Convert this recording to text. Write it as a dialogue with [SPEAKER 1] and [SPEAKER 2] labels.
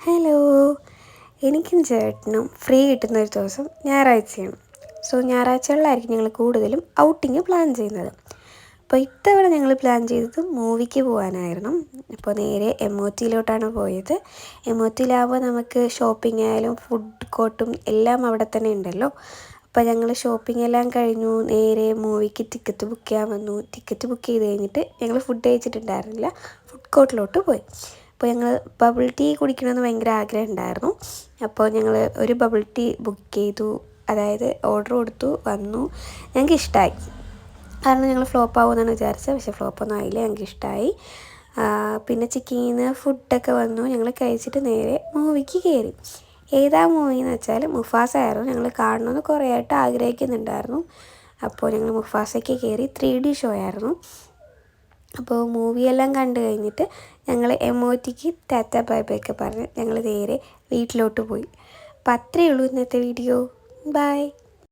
[SPEAKER 1] Hello, എനിക്കും ചേട്ടനും free കിട്ടുന്നൊരു ദിവസം ഞായറാഴ്ചയാണ്. സോ ഞായറാഴ്ചകളിലായിരിക്കും ഞങ്ങൾ കൂടുതലും ഔട്ടിങ് പ്ലാൻ ചെയ്യുന്നത്. അപ്പോൾ ഇത്തവണ ഞങ്ങൾ പ്ലാൻ ചെയ്തത് മൂവിക്ക് പോകാനായിരുന്നു. അപ്പോൾ നേരെ MOTയിലോട്ടാണ് പോയത്. MOTയിലാകുമ്പോൾ നമുക്ക് ഷോപ്പിംഗ് ആയാലും ഫുഡ് കോർട്ടും എല്ലാം അവിടെ തന്നെ ഉണ്ടല്ലോ. അപ്പോൾ ഞങ്ങൾ ഷോപ്പിംഗ് എല്ലാം കഴിഞ്ഞു, നേരെ മൂവിക്ക് ടിക്കറ്റ് ബുക്ക് ചെയ്യാൻ വന്നു. ടിക്കറ്റ് ബുക്ക് ചെയ്ത് കഴിഞ്ഞിട്ട് ഞങ്ങൾ ഫുഡ് കഴിച്ചിട്ടുണ്ടായിരുന്നില്ല, ഫുഡ് കോർട്ടിലോട്ട് പോയി. അപ്പോൾ ഞങ്ങൾ ബബിൾ ടീ കുടിക്കണമെന്ന് ഭയങ്കര ആഗ്രഹം ഉണ്ടായിരുന്നു. അപ്പോൾ ഞങ്ങൾ ഒരു ബബിൾ ടീ ബുക്ക് ചെയ്തു, അതായത് ഓർഡർ കൊടുത്തു, വന്നു. ഞങ്ങൾക്ക് ഇഷ്ടമായി, കാരണം ഞങ്ങൾ ഫ്ലോപ്പ് ആകുമെന്നാണ് വിചാരിച്ചത്. പക്ഷേ ഫ്ലോപ്പൊന്നും ആയില്ല, ഞങ്ങൾക്ക് ഇഷ്ടമായി. പിന്നെ ചിക്കിങ്ങിൽ നിന്ന് ഫുഡൊക്കെ വന്നു, ഞങ്ങൾ കഴിച്ചിട്ട് നേരെ മൂവിക്ക് കയറി. ഏതാ മൂവി എന്ന് വെച്ചാൽ മുഫാസ ആയിരുന്നു. ഞങ്ങൾ കാണണമെന്ന് കുറേ ആയിട്ട് ആഗ്രഹിക്കുന്നുണ്ടായിരുന്നു. അപ്പോൾ ഞങ്ങൾ മുഫാസയ്ക്ക് കയറി. 3D ഷോ ആയിരുന്നു. അപ്പോൾ മൂവിയെല്ലാം കണ്ടു കഴിഞ്ഞിട്ട് ഞങ്ങൾ MOTക്ക് ടാറ്റ ബൈ ബൈ ഒക്കെ പറഞ്ഞ് ഞങ്ങൾ നേരെ വീട്ടിലോട്ട് പോയി. അപ്പോൾ അത്രയേ ഉള്ളൂ ഇന്നത്തെ വീഡിയോ. ബൈ.